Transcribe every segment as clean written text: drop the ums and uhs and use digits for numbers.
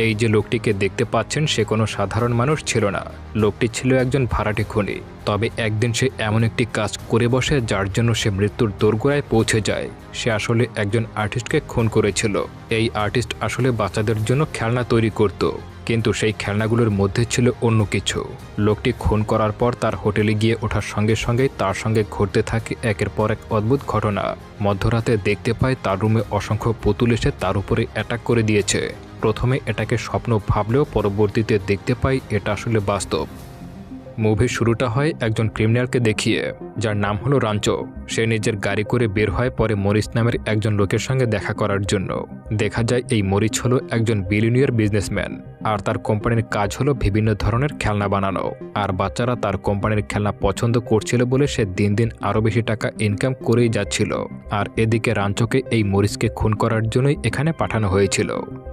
এই যে লোকটিকে দেখতে পাচ্ছেন সে কোনো সাধারণ মানুষ ছিল না। লোকটি ছিল একজন ভাড়াটে খুনি। তবে একদিন সে এমন একটি কাজ করে বসে যার জন্য সে মৃত্যুর দোরগোড়ায় পৌঁছে যায়। সে আসলে একজন আর্টিস্টকে খুন করেছিল। এই আর্টিস্ট আসলে বাচ্চাদের জন্য খেলনা তৈরি করত, কিন্তু সেই খেলনাগুলোর মধ্যে ছিল অন্য কিছু। লোকটি খুন করার পর তার হোটেলে গিয়ে ওঠার সঙ্গে সঙ্গেই তার সঙ্গে ঘটতে থাকে একের পর এক অদ্ভুত ঘটনা। মধ্যরাতে দেখতে পায় তার রুমে অসংখ্য পুতুল এসে তার উপরে অ্যাটাক করে দিয়েছে। প্রথমে এটাকে স্বপ্ন ভাবলেও পরবর্তীতে দেখতে পাই এটা আসলে বাস্তব। মুভির শুরুটা হয় একজন ক্রিমিনালকে দেখিয়ে, যার নাম হলো রাঞ্চো। সে নিজের গাড়ি করে বের হয় পরে মরিস নামের একজন লোকের সঙ্গে দেখা করার জন্য। দেখা যায় এই মরিস হলো একজন বিলিয়নিয়ার বিজনেসম্যান, আর তার কোম্পানির কাজ হলো বিভিন্ন ধরনের খেলনা বানানো। আর বাচ্চারা তার কোম্পানির খেলনা পছন্দ করছিল বলে সে দিন দিন আরও বেশি টাকা ইনকাম করেই যাচ্ছিল। আর এদিকে রাঞ্চোকে এই মরিসকে খুন করার জন্যই এখানে পাঠানো হয়েছিল।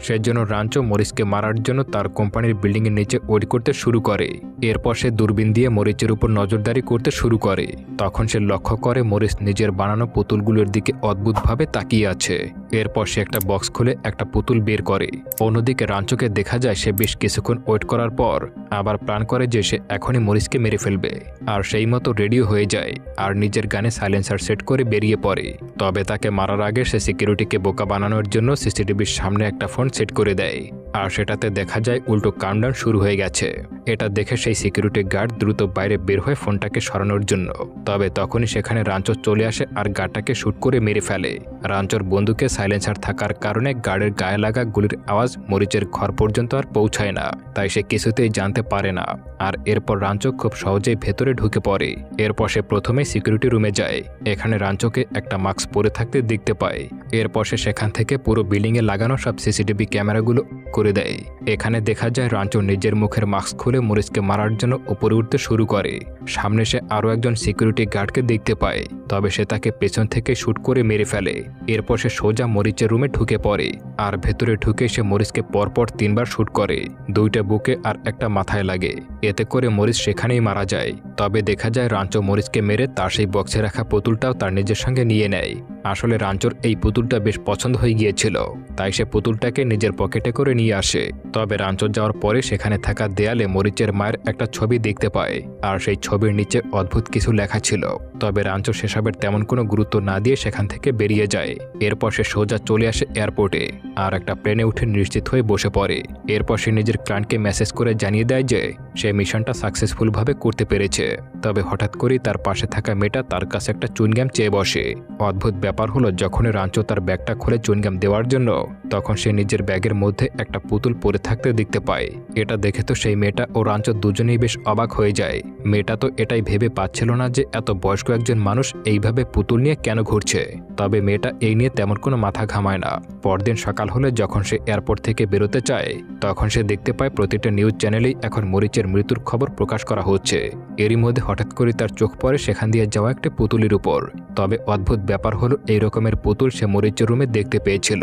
সেজন্য রাঞ্চো মরিসকে মারার জন্য তার কোম্পানির বিল্ডিংয়ের নিচে ওয়েট করতে শুরু করে। এরপর সে দূরবীন দিয়ে মরিচের উপর নজরদারি করতে শুরু করে। তখন সে লক্ষ্য করে মরিস নিজের বানানো পুতুলগুলোর দিকে অদ্ভুতভাবে তাকিয়ে আছে। এরপর সে একটা বক্স খুলে একটা পুতুল বের করে। অন্যদিকে রাঞ্চোকে দেখা যায় সে বেশ কিছুক্ষণ ওয়েট করার পর আবার প্ল্যান করে যে সে এখনই মরিসকে মেরে ফেলবে। আর সেই মতো রেডিও হয়ে যায় আর নিজের গানে সাইলেন্সার সেট করে বেরিয়ে পড়ে। তবে তাকে মারার আগে সে সিকিউরিটিকে বোকা বানানোর জন্য সিসিটিভির সামনে একটা ফোন সেট করে দেয়। আর সেটাতে দেখা যায় উল্টো কাউন্টডাউন শুরু হয়ে গেছে। এটা দেখে সেই সিকিউরিটি গার্ড দ্রুত বাইরে বের হয়ে ফোনটাকে সরানোর জন্য। তবে তখনই সেখানে রাঞ্চো চলে আসে আর গার্ডটাকে শুট করে মেরে ফেলে। রাঞ্চোর বন্দুকে সাইলেন্সার থাকার কারণে গার্ডের গায়ে লাগা গুলির আওয়াজ মরিচের ঘর পর্যন্ত আর পৌঁছায় না, তাই সে কিছুতেই জানতে পারে না। আর এরপর রাঞ্চো খুব সহজেই ভেতরে ঢুকে পড়ে। এরপর সে প্রথমে সিকিউরিটি রুমে যায়। এখানে রাঞ্চোকে একটা মাস্ক পরে থাকতে দেখতে পায়। এরপর সে সেখান থেকে পুরো বিল্ডিংয়ে লাগানো সব সিসিটিভি ক্যামেরাগুলো করে দেয়। এখানে দেখা যায় রাঞ্চো নিজের মুখের মাস্ক খুলে মরিসকে মারার জন্য উপরে উঠতে শুরু করে। সামনে সে আরও একজন সিকিউরিটি গার্ডকে দেখতে পায়, তবে সে তাকে পেছন থেকে শুট করে মেরে ফেলে। এরপর সে সোজা মরিচের রুমে ঢুকে পড়ে। আর ভেতরে ঢুকে সে মরিসকে পরপর 3 বার শুট করে, 2টা বুকে আর একটা মাথায় লাগে। এতে করে মরিস সেখানেই মারা যায়। তবে দেখা যায় রাঞ্চো মরিসকে মেরে তার সেই বক্সে রাখা পুতুলটাও তার নিজের সঙ্গে নিয়ে নেয়। আসলে রাঞ্চোর এই পুতুলটা বেশ পছন্দ হয়ে গিয়েছিল, তাই সে পুতুলটাকে নিজের পকেটে করে নিয়ে আসে। তবে রাঞ্চো যাওয়ার পরে সেখানে থাকা দেয়ালে মরিচের মায়ের একটা ছবি দেখতে পায়। আর সেই ছবির নিচে অদ্ভুত কিছু লেখা ছিল। তবে রাঞ্চো সেসবের তেমন কোনো গুরুত্ব না দিয়ে সেখান থেকে বেরিয়ে যায়। এরপর সে সোজা চলে আসে এয়ারপোর্টে আর একটা প্লেনে উঠে নিশ্চিত হয়ে বসে পড়ে। এরপর সে নিজের ক্লায়েন্টকে মেসেজ করে জানিয়ে দেয় যে সে মিশনটা সাকসেসফুলভাবে করতে পেরেছে। তবে হঠাৎ করেই তার পাশে থাকা মেয়েটা তার কাছে একটা চুইংগাম চেয়ে বসে। অদ্ভুত ব্যাপার হলো, যখনই রাঞ্চো তার ব্যাগটা খুলে চুইংগাম দেওয়ার জন্য, তখন সে নিজের ব্যাগের মধ্যে একটা পুতুল পরে থাকতে দেখতে পায়। এটা দেখে তো সেই মেয়েটা ও রাঞ্চো দুজনেই বেশ অবাক হয়ে যায়। মেয়েটা তো এটাই ভেবে পাচ্ছিল না যে এত বয়স্ক একজন মানুষ এইভাবে পুতুল নিয়ে কেন ঘুরছে। তবে মেয়েটা এই নিয়ে তেমন কোনো মাথা ঘামায় না। পরদিন সকাল হলে যখন সে এয়ারপোর্ট থেকে বেরোতে চায়, তখন সে দেখতে পায় প্রতিটা নিউজ চ্যানেলেই এখন মরিচের মৃত্যুর খবর প্রকাশ করা হচ্ছে। এরই মধ্যে হঠাৎ করে তার চোখ পড়ে সেখান দিয়ে যাওয়া একটা পুতুলের উপর। তবে অদ্ভুত ব্যাপার হলো, এই রকমের পুতুল সে মরিচের রুমে দেখতে পেয়েছিল।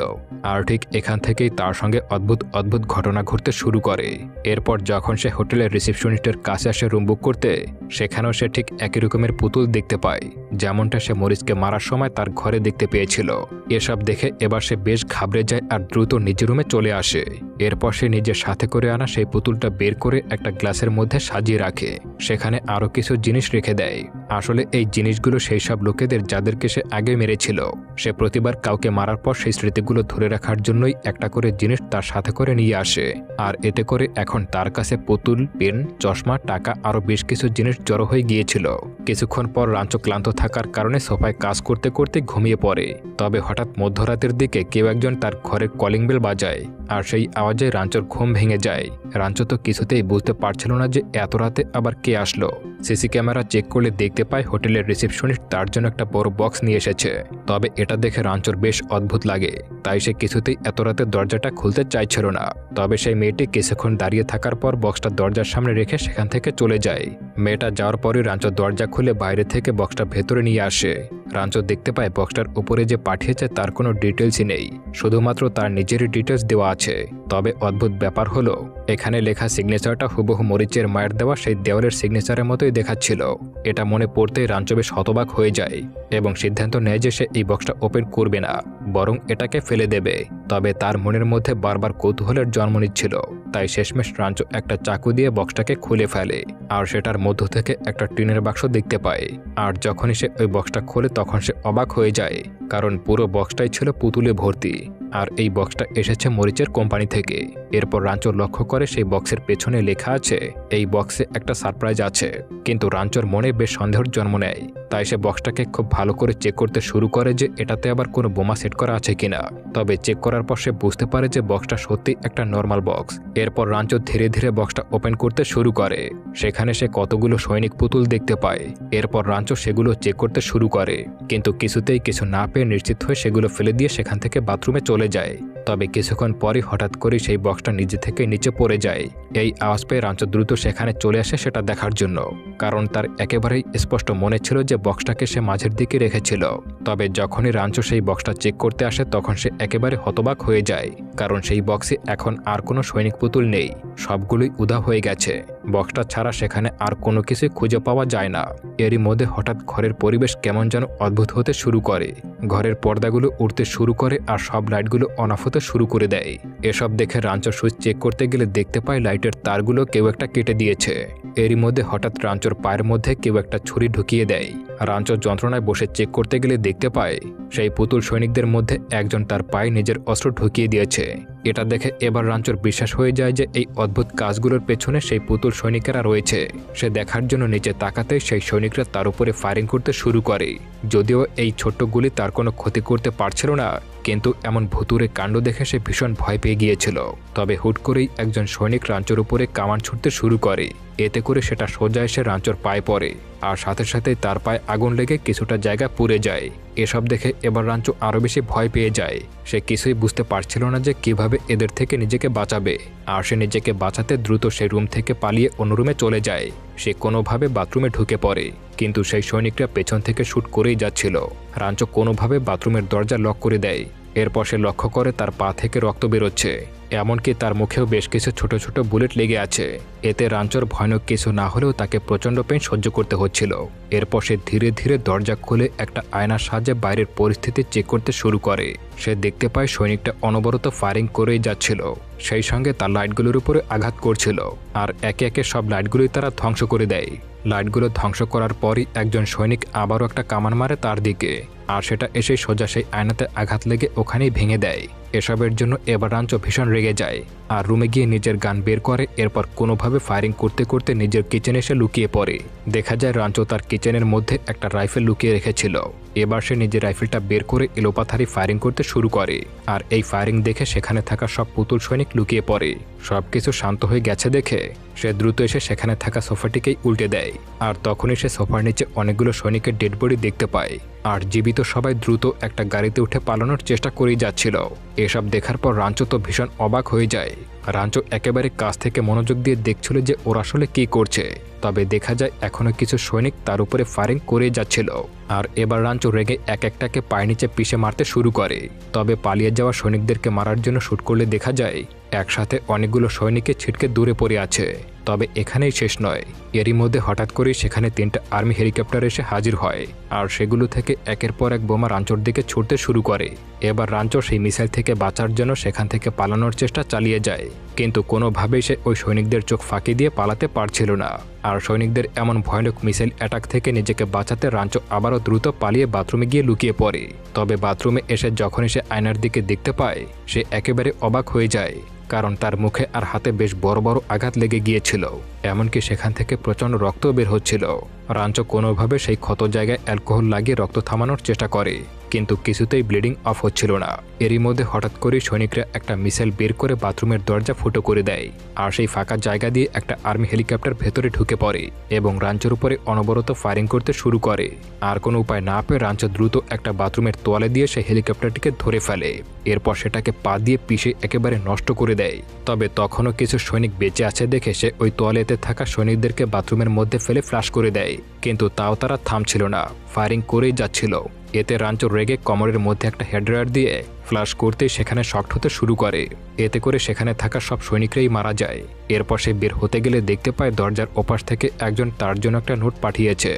আর ঠিক এখান থেকেই তার সঙ্গে অদ্ভুত অদ্ভুত ঘটনা ঘটতে শুরু করে। এরপর যখন সে হোটেলের রিসেপশনিস্টের কাছে আসে রুম বুক করতে, সেখানেও সে ঠিক একই রকমের পুতুল দেখতে পায়, যেমনটা সে মরিচকে মারার সময় তার ঘরে দেখতে পেয়েছিল। এসব দেখে এবার সে বেশ ঘাবড়ে যায় আর দ্রুত নিজের রুমে চলে আসে। এরপর সে নিজের সাথে করে আনা সেই পুতুলটা বের করে একটা গ্লাসের মধ্যে সাজিয়ে রাখে। সেখানে আরও কিছু জিনিস রেখে দেয়। আসলে এই জিনিসগুলো সেই সব লোকেদের যাদেরকে সে আগে মেরেছিল। সে প্রতিবার কাউকে মারার পর সেই স্মৃতিগুলো ধরে রাখার জন্যই একটা করে জিনিস তার সাথে করে নিয়ে আসে। আর এতে করে এখন তার কাছে পুতুল, পেন, চশমা, টাকা আরও বেশ কিছু জিনিস জড়ো হয়ে গিয়েছিল। কিছুক্ষণ পর রাঞ্চো ক্লান্ত থাকার কারণে সোফায় কাজ করতে করতে ঘুমিয়ে পড়ে। তবে হঠাৎ মধ্যরাতের দিকে কেউ একজন তার ঘরের কলিং বেল বাজায়। আর সেই আওয়াজে রাঞ্চোর ঘুম ভেঙে যায়। রাঞ্চো তো কিছুতেই বুঝতে পারছিল না যে এত রাতে আবার কে আসলো। সিসি ক্যামেরা চেক করলে দেখতে পায় হোটেলের রিসেপশনিস্ট তার জন্য একটা বড় বক্স নিয়ে এসেছে। তবে এটা দেখে রাঞ্চোর বেশ অদ্ভুত লাগে, তাই সে কিছুতেই এত রাতে দরজাটা খুলতে চাইছিল না। তবে সেই মেয়েটি কিছুক্ষণ দাঁড়িয়ে থাকার পর বক্সটা দরজার সামনে রেখে সেখান থেকে চলে যায়। মেয়েটা যাওয়ার পরে রাঞ্চো দরজা খুলে বাইরে থেকে বক্সটা ভেতরে নিয়ে আসে। রাঞ্চো দেখতে পায় বক্সটার উপরে যে পাঠিয়েছে তার কোনো ডিটেলসই নেই, শুধুমাত্র তার নিজেরই ডিটেলস দেওয়া আছে। তবে অদ্ভুত ব্যাপার হলো এখানে লেখা সিগনেচারটা হুবহু মরিচের মায়ের দেওয়া সেই দেওয়ালের সিগনেচারের মতোই দেখাচ্ছিল। এটা মনে পড়তেই রাঞ্চো বেশ হতবাক হয়ে যায় এবং সিদ্ধান্ত নেয় যে সে এই বক্সটা ওপেন করবে না, বরং এটাকে ফেলে দেবে। তবে তার মনের মধ্যে বারবার কৌতূহলের জন্ম নিচ্ছিল, তাই শেষমেশ রাঞ্চো একটা চাকু দিয়ে বক্সটাকে খুলে ফেলে আর সেটার মধ্য থেকে একটা টিনের বাক্স দেখতে পায়। আর যখনই সে ওই বক্সটা খোলে তখন সে অবাক হয়ে যায়, কারণ পুরো বক্সটাই ছিল পুতুলে ভর্তি। আর এই বক্সটা এসেছে মরিচের কোম্পানি থেকে। এরপর রাঞ্চো লক্ষ্য করে সেই বক্সের পেছনে লেখা আছে এই বক্সে একটা সারপ্রাইজ আছে। কিন্তু রাঞ্চোর মনে বেশ সন্দেহের জন্ম নেয়, তাই সে বক্সটাকে খুব ভালো করে চেক করতে শুরু করে যে এটাতে আবার কোনো বোমা সেট করা আছে কিনা। তবে চেক করার পর সে বুঝতে পারে যে বক্সটা সত্যি একটা নর্মাল বক্স। এরপর রাঞ্চো ধীরে ধীরে বক্সটা ওপেন করতে শুরু করে। সেখানে সে কতগুলো সৈনিক পুতুল দেখতে পায়। এরপর রাঞ্চো সেগুলো চেক করতে শুরু করে, কিন্তু কিছুতেই কিছু না পেয়ে নিশ্চিত হয়ে সেগুলো ফেলে দিয়ে সেখান থেকে বাথরুমে চলে যায়। তবে কিছুক্ষণ পরই হঠাৎ করে সেই বক্সটা নিজে থেকে নিচে পড়ে যায়। এই আওয়াজ পেয়ে রাঞ্চো দ্রুত সেখানে চলে আসে সেটা দেখার জন্য, কারণ তার একেবারেই স্পষ্ট মনে ছিল যে বক্সটাকে সে মাঝের দিকে রেখেছিল। তবে যখনই রাঞ্চো সেই বক্সটা চেক করতে আসে তখন সে একেবারে হতবাক হয়ে যায়, কারণ সেই বক্সে এখন আর কোনো সৈনিক পুতুল নেই, সবগুলোই উধাও হয়ে গেছে। বক্সটা ছাড়া সেখানে আর কোনো কিছুই খুঁজে পাওয়া যায় না। এরই মধ্যে হঠাৎ ঘরের পরিবেশ কেমন যেন অদ্ভুত হতে শুরু করে। ঘরের পর্দাগুলো উঠতে শুরু করে আর সব লাইটগুলো অন অফ হতে শুরু করে দেয়। এসব দেখে রাঞ্চো সুইচ চেক করতে গেলে দেখতে পায় লাইটের তারগুলো কেউ একটা কেটে দিয়েছে। এরই মধ্যে হঠাৎ রাঞ্চোর পায়ের মধ্যে কেউ একটা ছুরি ঢুকিয়ে দেয়। রাঞ্চো যন্ত্রণায় বসে চেক করতে গেলে দেখতে পায় সেই পুতুল সৈনিকদের মধ্যে একজন তার পায়ে নিজের অস্ত্র ঢুকিয়ে দিয়েছে। এটা দেখে এবার রাঞ্চোর বিশ্বাস হয়ে যায় যে এই অদ্ভুত কাজগুলোর পেছনে সেই পুতুল সৈনিকেরা রয়েছে। সে দেখার জন্য নিচে তাকাতেই সেই সৈনিকরা তার উপরে ফায়ারিং করতে শুরু করে। যদিও এই ছোট্ট গুলি তার কোনো ক্ষতি করতে পারছিল না, কিন্তু এমন ভুতুরে কাণ্ড দেখে সে ভীষণ ভয় পেয়ে গিয়েছিল। তবে হুট করেই একজন সৈনিক রাঞ্চোর উপরে কামান ছুটতে শুরু করে। এতে করে সেটা সোজা এসে রাঞ্চোর পায়ে পড়ে আর সাথে সাথে তার পায়ে আগুন লেগে কিছুটা জায়গা পুড়ে যায়। এসব দেখে এবার রাঞ্চো আরও বেশি ভয় পেয়ে যায়। সে কিছুই বুঝতে পারছিল না যে কিভাবে এদের থেকে নিজেকে বাঁচাবে। আর সে নিজেকে বাঁচাতে দ্রুত সে রুম থেকে পালিয়ে অন্য রুমে চলে যায়। সে কোনোভাবে বাথরুমে ঢুকে পড়ে, কিন্তু সেই সৈনিকরা পেছন থেকে শুট করেই যাচ্ছিল। রাঞ্চো কোনোভাবে বাথরুমের দরজা লক করে দেয়। এরপর সে লক্ষ্য করে তার পা থেকে রক্ত বেরোচ্ছে, এমনকি তার মুখেও বেশ কিছু ছোট ছোট বুলেট লেগে আছে। এতে রাঞ্চোর ভয়ানক কিছু না হলেও তাকে প্রচণ্ড পেন সহ্য করতে হচ্ছিল। এরপর সে ধীরে ধীরে দরজা খুলে একটা আয়নার সাহায্যে বাইরের পরিস্থিতি চেক করতে শুরু করে। সে দেখতে পায় সৈনিকটা অনবরত ফায়ারিং করেই যাচ্ছিল, সেই সঙ্গে তার লাইটগুলোর উপরে আঘাত করছিল। আর একে একে সব লাইটগুলোই তারা ধ্বংস করে দেয়। লাইটগুলো ধ্বংস করার পরই একজন সৈনিক আবারও একটা কামান মারে তার দিকে, আর সেটা এসে সোজা সেই আয়নাতে আঘাত লেগে ওখানেই ভেঙে দেয়। এসবের জন্য এবার রাঞ্চো ভীষণ রেগে যায় আর রুমে গিয়ে নিজের গান বের করে। এরপর কোনোভাবে ফায়ারিং করতে করতে নিজের কিচেনে এসে লুকিয়ে পড়ে। দেখা যায় রাঞ্চো তার কিচেনের মধ্যে একটা রাইফেল লুকিয়ে রেখেছিল। এবার সে নিজের রাইফেলটা বের করে এলোপাথারি ফায়ারিং করতে শুরু করে। আর এই ফায়ারিং দেখে সেখানে থাকা সব পুতুল সৈনিক লুকিয়ে পড়ে। সবকিছু শান্ত হয়ে গেছে দেখে সে দ্রুত এসে সেখানে থাকা সোফাটিকেই উল্টে দেয়। আর তখনই সে সোফার নিচে অনেকগুলো সৈনিকের ডেড বডি দেখতে পায়। আর জীবিত সবাই দ্রুত একটা গাড়িতে উঠে পালানোর চেষ্টা করেই যাচ্ছিল। এসব দেখার পর রাঞ্চো তো ভীষণ অবাক হয়ে যায়। রাঞ্চো একেবারে কাছ থেকে মনোযোগ দিয়ে দেখছিল যে ওরা আসলে কি করছে। তবে দেখা যায় এখনো কিছু সৈনিক তার উপরে ফায়ারিং করে যাচ্ছিল। আর এবার রাঞ্চো রেগে এক একটাকে পায়ের নিচে পিষে মারতে শুরু করে। তবে পালিয়ে যাওয়া সৈনিকদেরকে মারার জন্য শুট করলে দেখা যায় একসাথে অনেকগুলো সৈনিককে ছিটকে দূরে পড়ে আছে। তবে এখানেই শেষ নয়, এরই মধ্যে হঠাৎ করেই সেখানে 3টা আর্মি হেলিকপ্টার এসে হাজির হয়। আর সেগুলো থেকে একের পর এক বোমা রাঞ্চোর দিকে ছুটতে শুরু করে। এবার রাঞ্চো সেই মিসাইল থেকে বাঁচার জন্য সেখান থেকে পালানোর চেষ্টা চালিয়ে যায়, কিন্তু কোনোভাবেই সে ওই সৈনিকদের চোখ ফাঁকি দিয়ে পালাতে পারছিল না। আর সৈনিকদের এমন ভয়ানক মিসাইল অ্যাটাক থেকে নিজেকে বাঁচাতে রাঞ্চো আবারও দ্রুত পালিয়ে বাথরুমে গিয়ে লুকিয়ে পড়ে। তবে বাথরুমে এসে যখনই সে আয়নার দিকে দেখতে পায় সে একেবারে অবাক হয়ে যায়, কারণ তার মুখে আর হাতে বেশ বড় বড় আঘাত লেগে গিয়েছিল। এমনকি সেখান থেকে প্রচণ্ড রক্ত বের হচ্ছিল। রাঞ্চো কোনোভাবে সেই ক্ষত জায়গায় অ্যালকোহল লাগিয়ে রক্ত থামানোর চেষ্টা করে, কিন্তু কিছুতেই ব্লিডিং অফ হচ্ছিল না। এরই মধ্যে হঠাৎ করে সৈনিকরা একটা মিসাইল বের করে বাথরুমের দরজা ফুটো করে দেয়। আর সেই ফাঁকা জায়গা দিয়ে একটা আর্মি হেলিকপ্টার ভেতরে ঢুকে পড়ে এবং রাঞ্চোর উপরে অনবরত ফায়ারিং করতে শুরু করে। আর কোনো উপায় না পেয়ে রাঞ্চো দ্রুত একটা বাথরুমের তোয়ালে দিয়ে সেই হেলিকপ্টারটিকে ধরে ফেলে। এরপর সেটাকে পা দিয়ে পিষে একেবারে নষ্ট করে দেয়। তবে তখনও কিছু সৈনিক বেঁচে আছে দেখে সে ওই তোয়ালেতে থাকা সৈনিকদেরকে বাথরুমের মধ্যে ফেলে ফ্লাশ করে দেয়, কিন্তু তাও তারা থামছিল না, ফায়ারিং করেই যাচ্ছিল। এতে রাঞ্চো রেগে কোমরের মধ্যে একটা হেডড্রায়ার দিয়ে ফ্লাশ করতেই সেখানে শক্ট হতে শুরু করে। এতে করে সেখানে থাকা সব সৈনিকরাই মারা যায়। এরপর সে বের হতে গেলে দেখতে পায় দরজার ওপাশ থেকে একজন তার জন্য একটা নোট পাঠিয়েছে,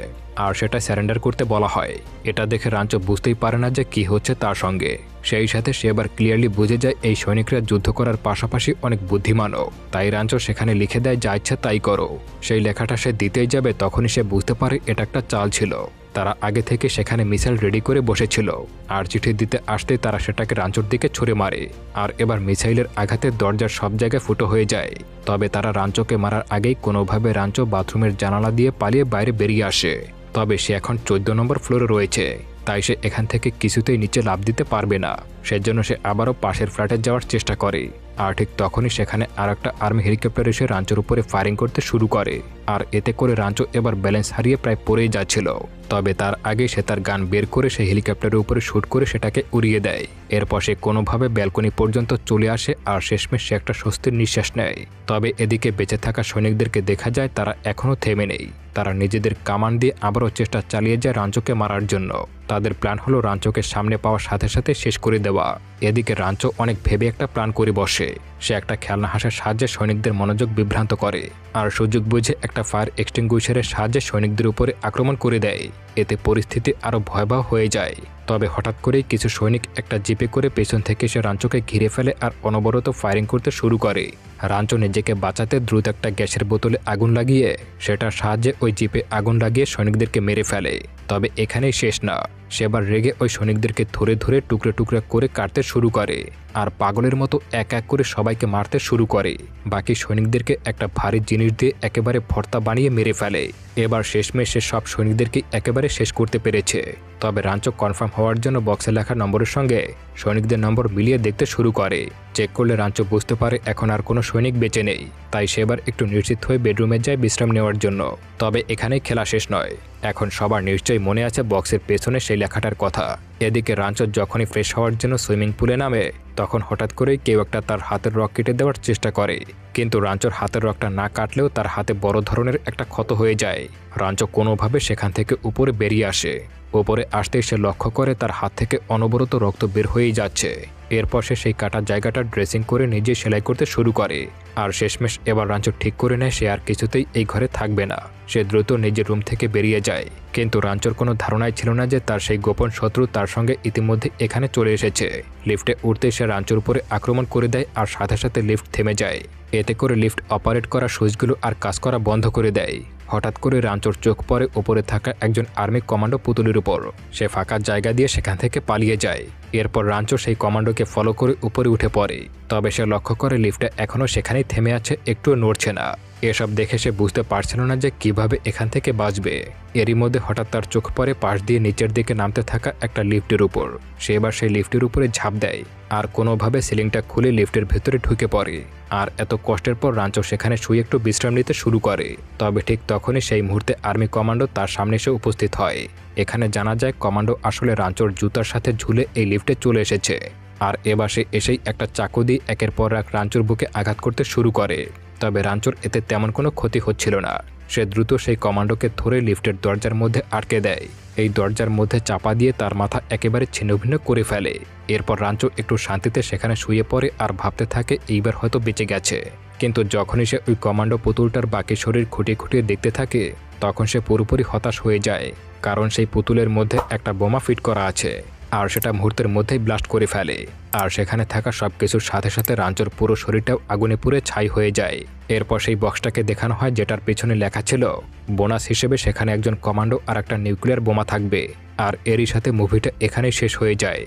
আর সেটা স্যারেন্ডার করতে বলা হয়। এটা দেখে রাঞ্চো বুঝতেই পারে না যে কি হচ্ছে তার সঙ্গে। সেই সাথে সে এবার ক্লিয়ারলি বুঝে যায় এই সৈনিকরা যুদ্ধ করার পাশাপাশি অনেক বুদ্ধিমানও। তাই রাঞ্চো সেখানে লিখে দেয়, যা ইচ্ছা তাই করো। সেই লেখাটা সে দিতেই যাবে তখনই সে বুঝতে পারে এটা একটা চাল ছিল। তারা আগে থেকে সেখানে মিসাইল রেডি করে বসেছিল, আর চিঠি দিতে আসতেই তারা সেটাকে রাঞ্চোর দিকে ছুড়ে মারে। আর এবার মিসাইলের আঘাতে দরজার সব জায়গায় ফুটো হয়ে যায়। তবে তারা রাঞ্চোকে মারার আগেই কোনোভাবে রাঞ্চো বাথরুমের জানালা দিয়ে পালিয়ে বাইরে বেরিয়ে আসে। তবে সে এখন 14 নম্বর ফ্লোরে রয়েছে, তাই সে এখান থেকে কিছুতেই নিচে লাফ দিতে পারবে না। সেজন্য সে আবারও পাশের ফ্ল্যাটে যাওয়ার চেষ্টা করে। আর ঠিক তখনই সেখানে আর একটা আর্মি হেলিকপ্টার এসে রাঞ্চোর উপরে ফায়ারিং করতে শুরু করে। আর এতে করে রাঞ্চো এবার ব্যালেন্স হারিয়ে প্রায় পড়েই যাচ্ছিল। তবে তার আগে সে তার গান বের করে সেই হেলিকপ্টারের উপরে শুট করে সেটাকে উড়িয়ে দেয়। এরপর সে কোনোভাবে ব্যালকনি পর্যন্ত চলে আসে আর শেষমেশ সে একটা স্বস্তির নিঃশ্বাস নেয়। তবে এদিকে বেঁচে থাকা সৈনিকদেরকে দেখা যায় তারা এখনও থেমে নেই। তারা নিজেদের কামান দিয়ে আবারও চেষ্টা চালিয়ে যায় রাঞ্চোকে মারার জন্য। তাদের প্ল্যান হলো রাঞ্চোকে সামনে পাওয়ার সাথে সাথে শেষ করে দেওয়া। এদিকে রাঞ্চো অনেক ভেবে একটা প্ল্যান করে বসে। সে একটা খেলনা হাঁসের সাহায্যে সৈনিকদের মনোযোগ বিভ্রান্ত করে, আর সুযোগ বুঝে একটা ফায়ার এক্সটিংগুইশারের সাহায্যে সৈনিকদের উপরে আক্রমণ করে দেয়। এতে পরিস্থিতি আরও ভয়াবহ হয়ে যায়। তবে হঠাৎ করেই কিছু সৈনিক একটা জিপে করে পেছন থেকে সে রাঞ্চোকে ঘিরে ফেলে আর অনবরত ফায়ারিং করতে শুরু করে। রাঞ্চো নিজেকে বাঁচাতে দ্রুত একটা গ্যাসের বোতলে আগুন লাগিয়ে সেটার সাহায্যে ওই জিপে আগুন লাগিয়ে সৈনিকদেরকে মেরে ফেলে। তবে এখানেই শেষ না, সেবার রেগে ওই সৈনিকদেরকে ধরে ধরে টুকরো টুকরো করে কাটতে শুরু করে আর পাগলের মতো এক এক করে সবাইকে মারতে শুরু করে। বাকি সৈনিকদেরকে একটা ভারী জিনিস দিয়ে একেবারে ভর্তা বানিয়ে মেরে ফেলে। এবার শেষমেশ সে সব সৈনিকদেরকে একেবারে শেষ করতে পেরেছে। তবে রাঞ্চো কনফার্ম হওয়ার জন্য বক্সে লেখা নম্বরের সঙ্গে সৈনিকদের নম্বর মিলিয়ে দেখতে শুরু করে। চেক করলে রাঞ্চো বুঝতে পারে এখন আর কোনো সৈনিক বেঁচে নেই। তাই সে এবার একটু নিশ্চিত হয়ে বেডরুমে যায় বিশ্রাম নেওয়ার জন্য। তবে এখানেই খেলা শেষ নয়। এখন সবার নিশ্চয়ই মনে আছে বক্সের পেছনে সেই লেখাটার কথা। এদিকে রাঞ্চো যখনই ফ্রেশ হওয়ার জন্য সুইমিং পুলে নামে তখন হঠাৎ করেই কেউ একটা তার হাতের রক কেটে দেওয়ার চেষ্টা করে। কিন্তু রাঞ্চোর হাতের রকটা না কাটলেও তার হাতে বড় ধরনের একটা ক্ষত হয়ে যায়। রাঞ্চো কোনোভাবে সেখান থেকে উপরে বেরিয়ে আসে। উপরে আসতেই সে লক্ষ্য করে তার হাত থেকে অনবরত রক্ত বের হয়েই যাচ্ছে। এরপর সে সেই কাটা জায়গাটা ড্রেসিং করে নিজে সেলাই করতে শুরু করে। আর শেষমেশ এবার রাঞ্চো ঠিক করে নেয় সে আর কিছুতেই এই ঘরে থাকবে না। সে দ্রুত নিজের রুম থেকে বেরিয়ে যায়। কিন্তু রাঞ্চোর কোনো ধারণাই ছিল না যে তার সেই গোপন শত্রু তার সঙ্গে ইতিমধ্যে এখানে চলে এসেছে। লিফটে উঠতেই সে রাঞ্চোর উপরে আক্রমণ করে দেয় আর সাথে সাথে লিফট থেমে যায়। এতে করে লিফট অপারেট করা সুইচগুলো আর কাজ করা বন্ধ করে দেয়। হঠাৎ করে রাঞ্চোর চোখ পড়ে উপরে থাকা একজন আর্মি কমান্ডো পুতুলের উপর। সে ফাঁকা জায়গা দিয়ে সেখান থেকে পালিয়ে যায়। এরপর রাঞ্চো সেই কমান্ডোকে ফলো করে উপরে উঠে পড়ে। তবে সে লক্ষ্য করে লিফটটা এখনও সেখানেই থেমে আছে, একটুও নড়ছে না। এসব দেখে সে বুঝতে পারছিল না যে কিভাবে এখান থেকে বাঁচবে। এরই মধ্যে হঠাৎ তার চোখ পড়ে পাশ দিয়ে নিচের দিকে নামতে থাকা একটা লিফটের উপর। সে এবার সেই লিফটের উপরে ঝাঁপ দেয় আর কোনোভাবে সিলিংটা খুলে লিফটের ভেতরে ঢুকে পড়ে। আর এত কষ্টের পর রাঞ্চো সেখানে শুয়ে একটু বিশ্রাম নিতে শুরু করে। তবে ঠিক তখনই সেই মুহূর্তে আর্মি কমান্ডো তার সামনে এসে উপস্থিত হয়। এখানে জানা যায় কমান্ডো আসলে রাঞ্চোর জুতার সাথে ঝুলে এই লিফটে চলে এসেছে। আর এবার সে এসেই একটা চাকু দিয়ে একের পর এক রাঞ্চোর বুকে আঘাত করতে শুরু করে। তবে রাঞ্চোর এতে তেমন কোনো ক্ষতি হচ্ছিল না। সে দ্রুত সেই কমান্ডোকে ধরে লিফটের দরজার মধ্যে আটকে দেয়। এই দরজার মধ্যে চাপা দিয়ে তার মাথা একেবারে ছিন্নভিন্ন করে ফেলে। এরপর রাঞ্চো একটু শান্তিতে সেখানে শুয়ে পড়ে আর ভাবতে থাকে এইবার হয়তো বেঁচে গেছে। কিন্তু যখনই সে ওই কমান্ডো পুতুলটার বাকি শরীর খুঁটিয়ে খুঁটিয়ে দেখতে থাকে তখন সে পুরোপুরি হতাশ হয়ে যায়। কারণ সেই পুতুলের মধ্যে একটা বোমা ফিট করা আছে আর সেটা মুহূর্তের মধ্যেই ব্লাস্ট করে ফেলে। আর সেখানে থাকা সব কিছুর সাথে সাথে রাঞ্চোর পুরো শরীরটাও আগুনে পুড়ে ছাই হয়ে যায়। এরপর সেই বক্সটাকে দেখানো হয় যেটার পেছনে লেখা ছিল বোনাস হিসেবে সেখানে একজন কমান্ডো আর একটা নিউক্লিয়ার বোমা থাকবে। আর এরই সাথে মুভিটা এখানেই শেষ হয়ে যায়।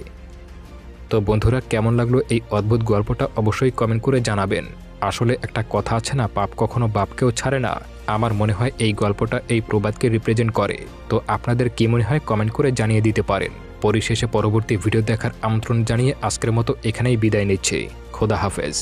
তো বন্ধুরা, কেমন লাগলো এই অদ্ভুত গল্পটা অবশ্যই কমেন্ট করে জানাবেন। আসলে একটা কথা আছে না, পাপ কখনো বাপকেও ছাড়ে না। আমার মনে হয় এই গল্পটা এই প্রবাদকে রিপ্রেজেন্ট করে। তো আপনাদের কি মনে হয় কমেন্ট করে জানিয়ে দিতে পারেন। পরিশেষে পরবর্তী ভিডিও দেখার আমন্ত্রণ জানিয়ে আজকের মতো এখানেই বিদায় নিচ্ছি। খোদা হাফেজ।